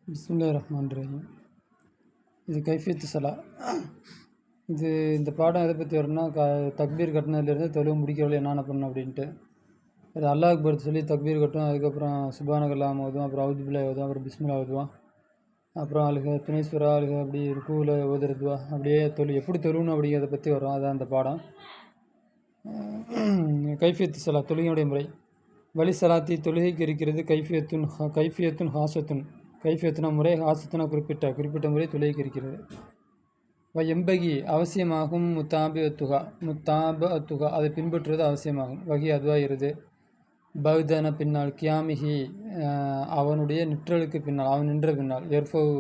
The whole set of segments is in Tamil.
பிஸ்மில்லாஹிர் ரஹ்மானிர் ரஹீம். இது கைஃபியத்து ஸலா. இந்த பாடம் எதை பற்றி வரும்னா, தக்பீர் கட்டினதுலேருந்து தொழுவு முடிக்கிறவளை என்னென்ன பண்ணணும் அப்படின்ட்டு. அது அல்லாஹ் அக்பர் சொல்லி தக்பீர் கட்டும், அதுக்கப்புறம் சுபானகல்லாம் ஓதுவோம், அப்புறம் அவுதுபில்லா ஓதுவோம், அப்புறம் பிஸ்மில்லா ஓதுவோம், அப்புறம் அழுக துணைஸ்வரா அழுக அப்படி ருக்குவில் ஓதுறதுவா அப்படியே எப்படி தொழுவணும் அப்படிங்கிறத பற்றி வரும். அதான் அந்த பாடம். கைஃபியத்து ஸலா தொழுகையுடைய முறை. வழி சலாத்தி தொழுகைக்கு இருக்கிறது. கைஃபியத்துன் ஹாசத்துன். கைஃபியத்துனா முறை, ஹாசத்துனா குறிப்பிட்ட முறை தொழுகைக்கு இருக்கிறது. எம்பகி அவசியமாகும். முத்தாபத்துகா அதை பின்பற்றுவது அவசியமாகும். வகி அதுவாகிறது. பௌதன பின்னால், கியாமிஹி அவனுடைய நிற்றலுக்கு பின்னால், அவன் நின்ற பின்னால், எர்ஃபவு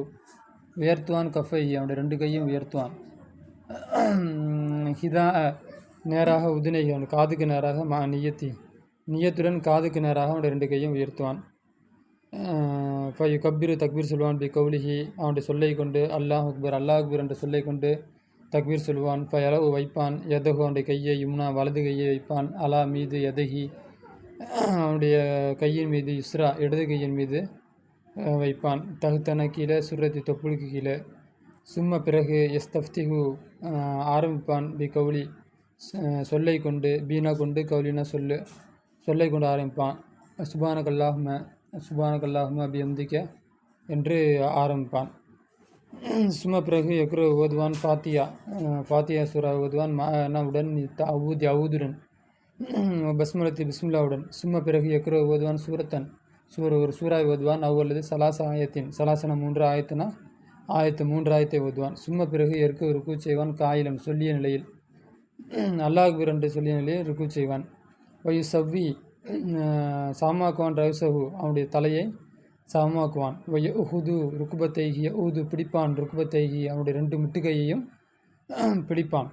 உயர்த்துவான், கஃபை அவனுடைய 2 கையும் உயர்த்துவான், ஹிதா நேராக, உதினை அவன் காதுக்கு நேராக, நியத்துடன் காதுக்கு நேராக அவனுடைய 2 கையும் உயர்த்துவான். கப்பீர் தக்பீர் சொல்வான். கவுலிஹி அவனுடைய சொல்லை கொண்டு, அல்லாஹ் அக்பர் என்ற சொல்லை கொண்டு தக்பீர் சொல்வான். அளவு வைப்பான். எதகு அவனுடைய கையை, யும்னா வலது கையை வைப்பான், அலா மீது, எதகி அவனுடைய கையின் மீது, யுஸ்ரா இடது கையின் மீது வைப்பான். தகுத்தன கீழே, சுரத்தி தொப்புளுக்கு கீழே. சும்மா பிறகு எஸ்தஃப்திஹு ஆரம்பிப்பான். கவுலி சொல்லை கொண்டு, பீனா கொண்டு, கவுலினா சொல்லை கொண்டு ஆரம்பிப்பான். சுபானகல்லாஹும பிஹம்திக என்று ஆரம்பிப்பான். சும்மா பிறகு எக்ரு ஓதுவான். ஃபாத்தியா சூரா ஓதுவான். உடன் அவுதுடன், பிஸ்மில்லாவுடன். சும்மா பிறகு எக்ரு ஓதுவான். ஒரு சூறாவை ஓதுவான். அல்லது சலாசன 3 ஆயத்துனா ஆயத்து 3 ஆயத்தை ஓதுவான். சும்மா பிறகு ருக்கு செய்வான். காயிலம் சொல்லிய நிலையில், அல்லாஹ் அக்பர் என்று சொல்லிய நிலையில் ருக்கு செய்வான். சவ்வி சாமாக்குவான். ரவுசஹு அவனுடைய தலையை சமமாக்குவான். உஹுது ருக்குபத்தைகி ஊது பிடிப்பான். ருக்குபத்தைகி அவனுடைய 2 முட்டுகையையும் பிடிப்பான்.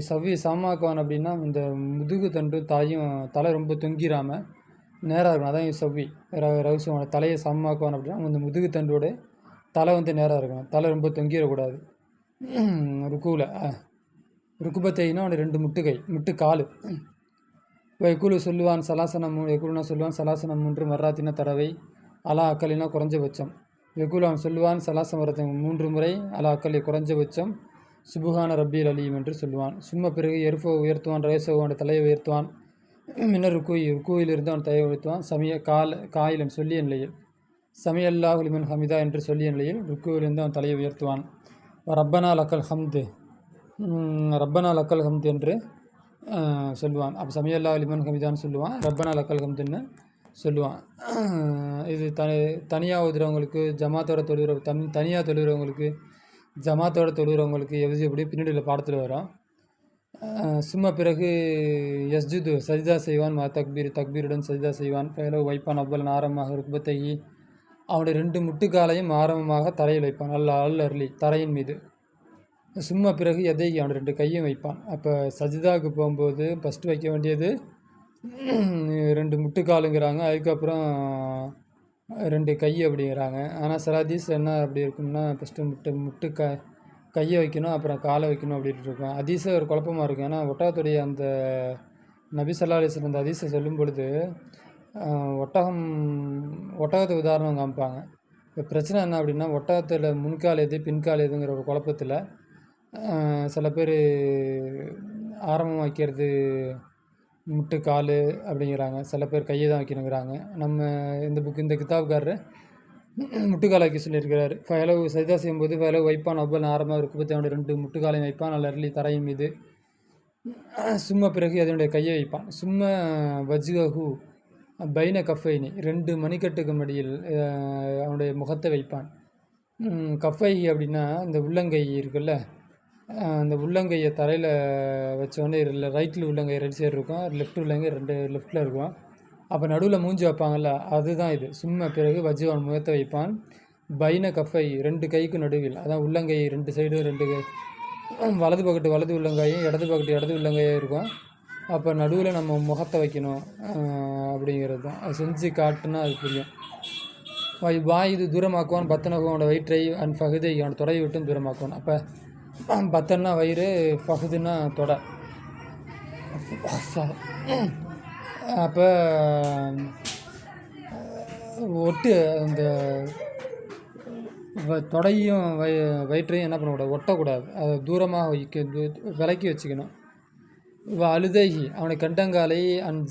சவ்வி சமமாக்குவான் அப்படின்னா, இந்த முதுகு தண்டு தலை ரொம்ப தொங்கிராமல் நேராக இருக்கணும். அதான் சவ்வி. ரவுசு அவனோட தலையை சமமாக்குவான் அப்படின்னா, இந்த முதுகு தண்டோட தலை நேராக இருக்கணும். தலை ரொம்ப தொங்கிடக்கூடாது. ருக்குவில் ருக்குபத்தைனா அவனுடைய 2 முட்டுக்கால். எக்குழு சொல்லுவான். சலாசனம் 3 எக்குழுனா சொல்லுவான். சலாசனம் 3 மர்ராத்தின தடவை, அலா அக்கலினா குறைஞ்சபட்சம். எக்குழு அவன் சொல்லுவான். சலாசம் வரத்தை 3 முறை, அலா அக்கலி குறைஞ்சபட்சம். சுபுகான ரப்பில் அலீம் என்று சொல்லுவான். சும்மா பிறகு எருஃபோ உயர்த்துவான். ரேசோ அவன் தலையை உயர்த்துவான். மின்னர் ருக்குயிலிருந்து அவன் தலையை உயர்த்துவான். காயிலம் சொல்லிய நிலையில், சமியல்லாஹு லிமன் ஹமிதா என்று சொல்லிய நிலையில் ருக்குவிலிருந்து அவன் தலையை உயர்த்துவான். ரப்பனா லக்கல் ஹம்து என்று சொல்லுவான். அப்போ சமியல்லா லிமன் ஹமிதான்னு சொல்லுவான். ரப்பனா லக்கல் ஹம்துன்னு சொல்லுவான். இது தனியாக ஓதுறவங்களுக்கு, தனியாக தொழுகிறவங்களுக்கு, ஜமாத்தோட தொழுகிறவங்களுக்கு எப்படி பின்னாடியில் பாடத்தில் வரும். சும்மா பிறகு யஸ்ஜுது சஜிதா செய்வான். தக்பீருடன் சஜிதா செய்வான். ஃபயலவு வைப்பான். அவ்வளன் ஆரம்பமாக ருக்பத்தைகி அவனுடைய 2 முட்டுக்காலையும் ஆரம்பமாக தரையில் வைப்பான். அர்லி தரையின் மீது. சும்மா பிறகு எதைகி அவன் 2 கையும் வைப்பான். அப்போ சஜிதாவுக்கு போகும்போது ஃபஸ்ட்டு வைக்க வேண்டியது 2 முட்டுக்காலுங்கிறாங்க. அதுக்கப்புறம் 2 கை அப்படிங்கிறாங்க. ஆனால் சலாதீஸ் என்ன அப்படி இருக்கும்னா, ஃபஸ்ட்டு கையை வைக்கணும், அப்புறம் காலை வைக்கணும் அப்படின்ட்டு இருக்கும். அதீஸை ஒரு குழப்பமாக இருக்கும். ஏன்னா ஒட்டகத்துடைய அந்த நபி ஸல்லல்லாஹு அலைஹி வஸல்லம் அந்த அதீஸை சொல்லும் பொழுது ஒட்டகத்தை உதாரணம் காமிப்பாங்க. இப்போ பிரச்சனை என்ன அப்படின்னா, ஒட்டகத்தில் முன்கால் எது பின்கால் எதுங்கிற ஒரு குழப்பத்தில் சில பேர் ஆரம்பம் வைக்கிறது முட்டுக்கால் அப்படிங்கிறாங்க. சில பேர் கையை தான் வைக்கணுங்கிறாங்க. இந்த கிதாப்காரர் முட்டுக்கால் வைக்க சொல்லியிருக்கிறார். ஃபயலவு சஜிதா செய்யும்போது ஃபயலவு வைப்பான். அவ்வளவு ஆரம்பமாக ருக்குபத்தை அவனுடைய 2 முட்டுக்காலையும் வைப்பான். அர்லி தரையின் மீது. சும்மா பிறகு அதனுடைய கையை வைப்பான். சும்மா வஜ்ஹு பைன கஃபைனி 2 மணிக்கட்டுக்கு மடியில் அவனுடைய முகத்தை வைப்பான். கஃபை அப்படின்னா இந்த உள்ளங்கை இருக்குல்ல, அந்த உள்ளங்கையை தரையில் வச்சோடனே ரைட்டில் உள்ளங்கை 2 சைடு இருக்கும், லெஃப்ட் உள்ளங்கை 2 லெஃப்டில் இருக்கும். அப்போ நடுவில் மூஞ்சி வைப்பாங்கள்ல, அதுதான் இது. சும்மா பிறகு வஜ்ஹு முகத்தை வைப்பான். பைன கஃபை 2 கைக்கு நடுவில், அதான் உள்ளங்கை 2 சைடு 2 கை, வலது பக்கத்து வலது உள்ளங்காயும் இடது பக்கத்து இடது உள்ளங்காயும் இருக்கும். அப்போ நடுவில் நம்ம முகத்தை வைக்கணும் அப்படிங்கிறது தான். அது செஞ்சு காட்டுனா அது புரியும். இது தூரமாக்குவான். பத்தனகோட வயிற்றை அண்ட் ஃபகுதை அவன் தொடை விட்டும் தூரமாக்குவான். அப்போ பத்தன்னா வயிறு, ஃபகுதுன்னா தொடை. அப்போ அந்த தொடையும் வயிற்றையும் என்ன பண்ணக்கூடாது, ஒட்டக்கூடாது. அதை தூரமாக விலக்கி வச்சுக்கணும். அழுதைகி அவனை கண்டங்காலை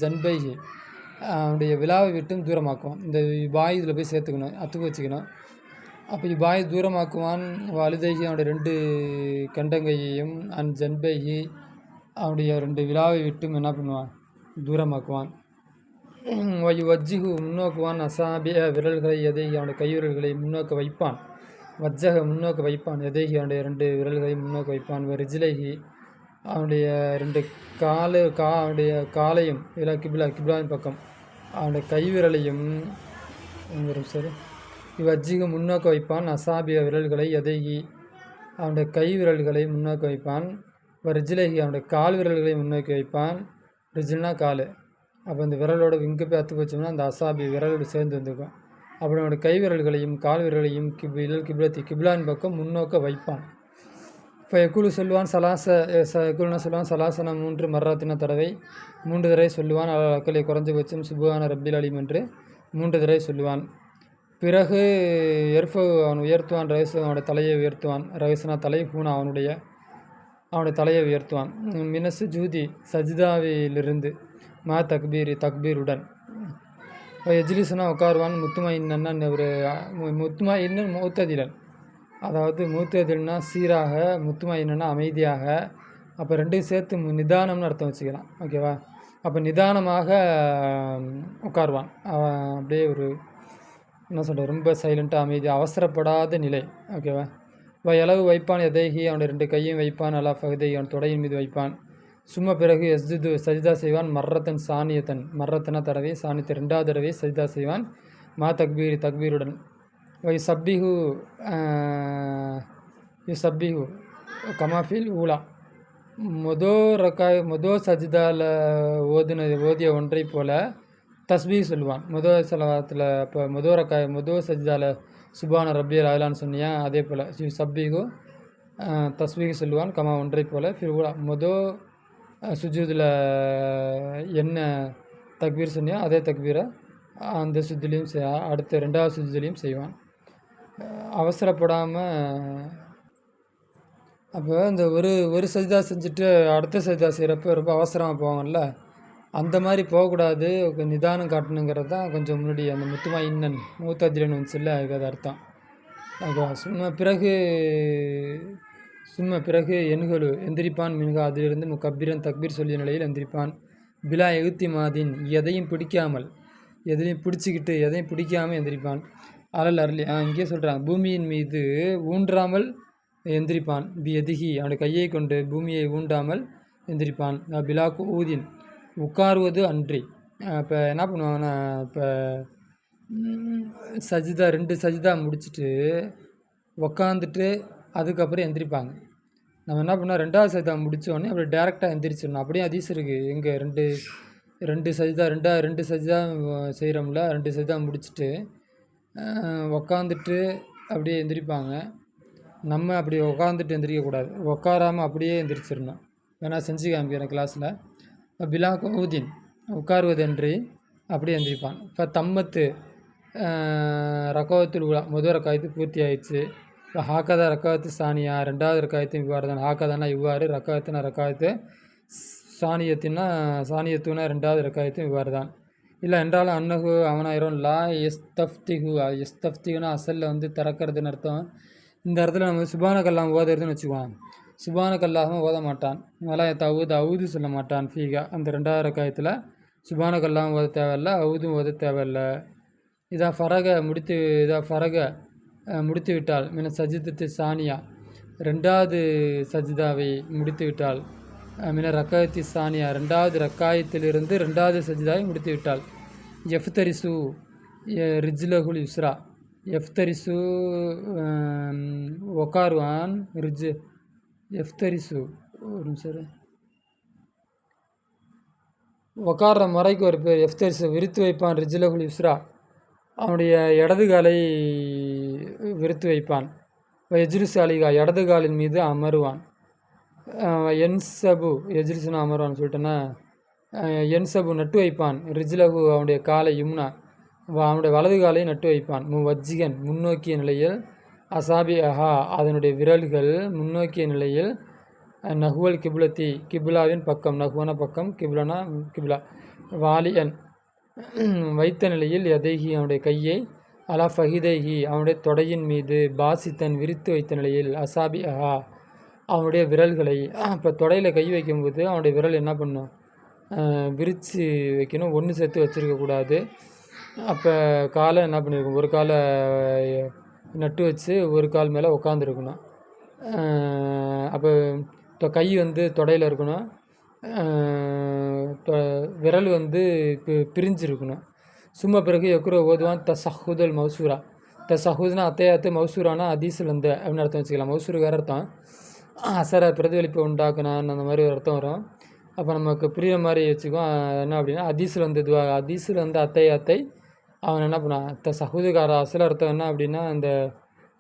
ஜன்பைகி அவனுடைய விழாவை விட்டும் தூரமாக்குவான். இந்த வாய் இதில் போய் சேர்த்துக்கணும், அத்துக்கு வச்சுக்கணும். அப்போ வாய் தூரமாக்குவான். அழுதைகி அவனுடைய 2 கண்டங்கையையும் ஜன்பைகி அவனுடைய 2 விழாவை விட்டும் என்ன பண்ணுவான், தூரமாக்குவான். வஜ்ஜிகு முன்னோக்குவான். அசாபிய விரல்களை எதைகி அவனுடைய கைவிரல்களை முன்னோக்க வைப்பான். வஜ்ஜக முன்னோக்க வைப்பான். எதைகி அவனுடைய 2 விரல்களை முன்னோக்க வைப்பான். ரிஜிலைகி அவனுடைய 2 அவனுடைய காலையும் இல்லை கிப்லாவின் பக்கம் அவனுடைய கைவிரலையும் சரி வஜ்ஜிகு முன்னோக்க வைப்பான். அசாபிய விரல்களை எதைகி அவனுடைய கைவிரல்களை முன்னோக்க வைப்பான். ரிஜிலைகி அவனுடைய கால் விரல்களை முன்னோக்கி வைப்பான். ரிஜில்னா கால். அப்போ இந்த விரலோட இங்கே போய் அத்து வச்சோம்னா அந்த அசாபி விரலோடு சேர்ந்து வந்துக்கும். அப்படி அவனுடைய கை விரல்களையும் கால் விரல்களையும் கிப்லாவின் பக்கம் முன்னோக்க வைப்பான். இப்போ எக்குழு சொல்லுவான் எக்குழுனா சொல்லுவான் சலாசன 3 மர்ராத்தின தடவை 3 தடவை சொல்லுவான். அக்களை குறைஞ்சபட்சம் சுபுகான ரப்பில் அலீம் என்று 3 தடவை சொல்லுவான். பிறகு அவன் உயர்த்துவான். ரகசு அவனுடைய தலையை உயர்த்துவான். ரகசனா தலை ஹூனா அவனுடைய தலையை உயர்த்துவான். மினசு ஜூதி சஜிதாவிலிருந்து தக்பீருடன் எஜ்லிசுனா உட்காருவான். முத்துமா ஒரு முத்துமா இன்னும் மூத்ததிலன், அதாவது மூத்ததில்னா சீராக, முத்துமா என்னன்னா அமைதியாக. அப்போ 2 சேர்த்து நிதானம்னு அர்த்தம் வச்சுக்கலாம். ஓகேவா? அப்போ நிதானமாக உட்காருவான். அவன் அப்படியே ஒரு என்ன சொல்கிறது, ரொம்ப சைலண்ட்டாக அமைதியாக அவசரப்படாத நிலை. ஓகேவா? எளவு வைப்பான். எதைகி அவனுடைய 2 கையும் வைப்பான். அலா ஃபகதை அவன் தொடையின் மீது வைப்பான். சும்மா பிறகு சஜிதா செய்வான். மர்ரத்தன் சானியத்தன் மர்ரத்தனா தடவை சாணியத்தை 2வது தடவை சஜிதா செய்வான். தக்பீருடன் சப்பிஹு கமாஃபில் ஊலா மொதோ சஜிதாவில் ஓதிய ஒன்றை போல தஸ்பீஹ் சொல்லுவான். சலவாத்தில் இப்போ மொதோ சஜிதாவில் சுபான ரப்பியல் ஆலான்னு சொன்னியா, அதே போல் சப்பிஹு தஸ்பீஹ் சொல்லுவான். கமா ஒன்றை போல் ஊலா சுஜூதில் என்ன தக்பீர் சொன்னியா அதே தக்பீரை அந்த சுஜுலையும் அடுத்த 2வது சுஜுலையும் செய்வான். அவசரப்படாமல். அப்போ இந்த ஒரு சஜிதா செஞ்சுட்டு அடுத்த சஜிதா செய்கிறப்ப ரொம்ப அவசரமாக போவாங்கல்ல, அந்த மாதிரி போகக்கூடாது. நிதானம் காட்டணுங்கிறது தான் கொஞ்சம் முன்னாடி அந்த முத்துமா இன்னன் மூத்ததிலன் வந்துச்சுல்ல, அதுக்கு அது அர்த்தம். ஓகேவா? சும்மா பிறகு எண்களு எந்திரிப்பான். மின்கா அதிலிருந்து முக்கப்பிரன் தக்பீர் சொல்லிய நிலையில் எந்திரிப்பான். பிலா எகுத்தி மாதின் எதையும் பிடிக்காமல், எதையும் பிடிக்காமல் எந்திரிப்பான். அலல் அருளி இங்கே சொல்கிறாங்க, பூமியின் மீது ஊன்றாமல் எந்திரிப்பான். எதிகி அவனுடைய கையை கொண்டு பூமியை ஊண்டாமல் எந்திரிப்பான். பிலாக்கு ஊதின் உட்காருவது அன்றி. இப்போ என்ன பண்ணுவாங்கன்னா, இப்போ சஜிதா 2 சஜிதா முடிச்சுட்டு உக்காந்துட்டு அதுக்கப்புறம் எந்திரிப்பாங்க. நம்ம என்ன பண்ணால் 2வது சஜிதா முடித்தோடனே அப்படி டேரெக்டாக எந்திரிச்சிடணும். அப்படியே அதீஸ் இருக்குது. எங்கே 2 சஜிதா 2 சஜிதா செய்கிறோம்ல, 2 சஜிதா முடிச்சுட்டு உக்காந்துட்டு அப்படியே எந்திரிப்பாங்க. நம்ம அப்படி உக்காந்துட்டு எந்திரிக்கக்கூடாது, உட்காராமல் அப்படியே எந்திரிச்சிடணும். வேணால் செஞ்சு காமிக்கிறேன் கிளாஸில். பிலாக்கு ஊதின் உட்காருவதன்றி அப்படியே எந்திரிப்பான். இப்போ தம்மத்து ரக்காவத்தில் உலா முதல் ரக்காயத்து பூர்த்தி ஆயிடுச்சு. இப்போ ஹாக்கதா ரக்காயத்து சானியா 2வது ரக்காயத்தையும் இவ்வாறு தான். ஹாக்கதானா இவ்வாறு, ரக்காயத்துனா ரக்காயத்து, சானியத்துனா 2வது ரக்காயத்தும் இவ்வாறு தான். இல்லை என்றாலும் அன்னகு அவனாயிரம் லா எஸ்தஃப்திகுனா அசலில் திறக்கிறதுன்னு அர்த்தம். இந்த இடத்துல நம்ம சுபானக்கல்லாம் ஓதுறதுன்னு வச்சுக்குவான். சுபானக்கல்லாகவும் ஓத மாட்டான். அவுது சொல்ல மாட்டான். ஃபீகா அந்த 2வது ரக்காயத்தில் சுபானக்கல்லாம் ஓத தேவையில்லை, அவுதும் ஓத தேவையில்லை. முடித்து விட்டால் மின சஜிதத்து சானியா 2வது சஜிதாவை முடித்து விட்டால், மின ரக்காயத்தி சானியா 2வது ரக்காயத்திலிருந்து 2வது சஜிதாவை முடித்து விட்டால், எஃப்தரிசு ரிஜ்லகுல் யுஸ்ரா எஃப்தரிசு உக்காருவான். எஃப்தரிசு ஒரு நிமிஷம், உக்கார முறைக்கு ஒரு பேர். எஃப்தரிசு விரித்து வைப்பான். ரிஜ்லகுல் யுஸ்ரா அவனுடைய இடது காலை விரித்து வைப்பான். எஜ்ரிசு அலிகா இடது காலின் மீது அமருவான். என்சபு எஜ்ரிசுனா அமருவான்னு சொல்லிட்டேன்னா, என்சபு நட்டு வைப்பான். ரிஜ்லகு அவனுடைய காலை யும்னா அவனுடைய வலது காலை நட்டு வைப்பான். வஜ்ஜிகன் முன்னோக்கிய நிலையில் அசாபி அஹா அதனுடைய விரல்கள் முன்னோக்கிய நிலையில் நஹுவல் கிப்லத்தி கிப்லாவின் பக்கம் நஹுவன பக்கம் கிப்லனா கிப்லா வாலியன் வைத்த நிலையில் எதைஹி அவனுடைய கையை அலா ஃபஹிதைஹி அவனுடைய தொடையின் மீது பாசித்தன் விரித்து வைத்த நிலையில் அசாபி அஹா அவனுடைய விரல்களை இப்போ தொடையில் கை வைக்கும்போது அவனுடைய விரல் என்ன பண்ணும் விரித்து வைக்கணும், ஒன்று சேர்த்து வச்சுருக்கக்கூடாது. அப்போ காலை என்ன பண்ணியிருக்கணும், ஒரு காலை நட்டு வச்சு ஒரு கால் மேலே உட்காந்துருக்கணும். அப்போ கை வந்து தொடையில் இருக்கணும், விரல் வந்து பிரிஞ்சிருக்கணும். சும்மா பிறகு எக்குற ஓதுவான் தசஹுதல் மௌசூரா. தசஹுதுனா அத்தையாத்து, மௌசூரானா அதீசில் வந்து அப்படின்னு அர்த்தம் வச்சுக்கலாம். மௌசூர் வேறு அர்த்தம், அசர பிரதிபலிப்பை உண்டாக்குனான்னு அந்த மாதிரி ஒரு அர்த்தம் வரும். அப்போ நமக்கு புரியுற மாதிரி வச்சுக்கோ. என்ன அப்படின்னா அதீசில் வந்து இதுவா அதீசில் வந்து அத்தை அவன் என்ன பண்ணான் சகுதுகார அசல் அர்த்தம் என்ன அப்படின்னா இந்த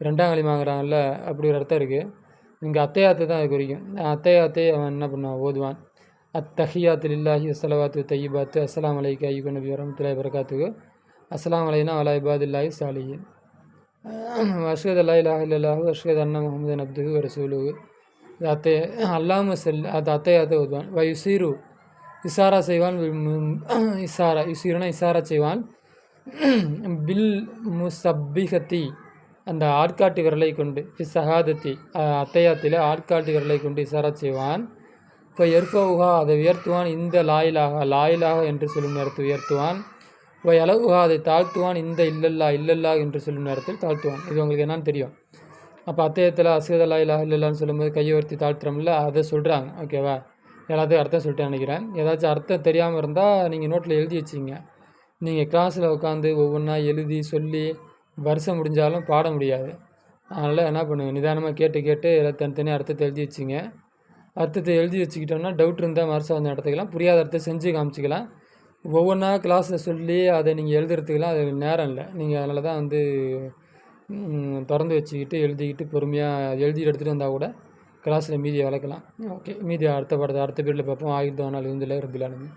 ரெண்டாம் களி வாங்குறாங்கல்ல அப்படி ஒரு அர்த்தம் இருக்குது. இங்கே அத்தையாத்தை தான் அது குறிக்கும். அத்தையாத்தை அவன் என்ன பண்ணுவான் ஓதுவான். அத்தஹியாத்து லில்லாஹி வஸ்ஸலவாத்து தையிபாத்து அஸ்ஸலாமு அலைக்க ஐயுக நபி வரஹ்மத்துல்லாஹி வபரகாத்துஹு அஸ்ஸலாமு அலைனா வலா இபாதில்லாஹி சாலிஹீன் அஷ்ஹது அல்லா இலாஹா இல்லல்லாஹு அஷ்ஹது அன்ன முஹம்மதன் அப்துஹு வ ரசூலுஹு. அத்தை அல்லாம செல் அது அத்தையாத்தை ஓதுவான். யுசீரு இசாரா செய்வான். இசாரா யுசீருனா இசாரா செய்வான். பில் முசப்பிகத்தி அந்த ஆட்காட்டு விரலை கொண்டு சஹாதத்தி அத்தையாத்தில் ஆட்காட்டு விரலை கொண்டு இசாரா செய்வான். இப்போ எர்ஃபவுஹா அதை உயர்த்துவான். இந்த லாயிலாக என்று சொல்லும் நேரத்தில் உயர்த்துவான். இப்போ எலவுஹா அதை தாழ்த்துவான். இந்த இல்லல்லா என்று சொல்லும் நேரத்தில் தாழ்த்துவான். இது உங்களுக்கு என்னன்னு தெரியும். அப்போ அத்தையத்தில் அஸ்ஹது அல்லா இலாஹா இல்லல்லான்னு சொல்லும்போது கையை உயர்த்தி தாழ்த்துறோம்ல, அதை சொல்கிறாங்க. ஓகேவா, எல்லாத்தையும் அர்த்தம் சொல்லிட்டு நினைக்கிறேன். ஏதாச்சும் அர்த்தம் தெரியாமல் இருந்தால் நீங்கள் நோட்டில் எழுதி வச்சிங்க. நீங்கள் கிளாஸில் உட்காந்து ஒவ்வொன்றா எழுதி சொல்லி வருஷம் முடிஞ்சாலும் பாட முடியாது. அதனால் என்ன பண்ணுங்கள், நிதானமாக கேட்டு எல்லாம் தனித்தனியாக அர்த்தத்தை எழுதி வச்சிங்க. அர்த்தத்தை எழுதி வச்சுக்கிட்டோம்னா டவுட் இருந்தால் மறுசா வந்து நடத்துக்கலாம், புரியாத அர்த்தத்தை செஞ்சு காமிச்சிக்கலாம். ஒவ்வொன்றா கிளாஸில் சொல்லி அதை நீங்கள் எழுதுறதுக்கெலாம் அது நேரம் இல்லை. நீங்கள் அதனால தான் வந்து திறந்து வச்சுக்கிட்டு எழுதிக்கிட்டு பொறுமையாக எழுதிட்டு எடுத்துகிட்டு வந்தால் கூட கிளாஸில் மீதியை வளர்க்கலாம். ஓகே, மீதி அடுத்த பீரியடில் பார்ப்போம். ஆகிட்டு ஆனால் இருந்தில்லை ரபில் ஆலமீன்.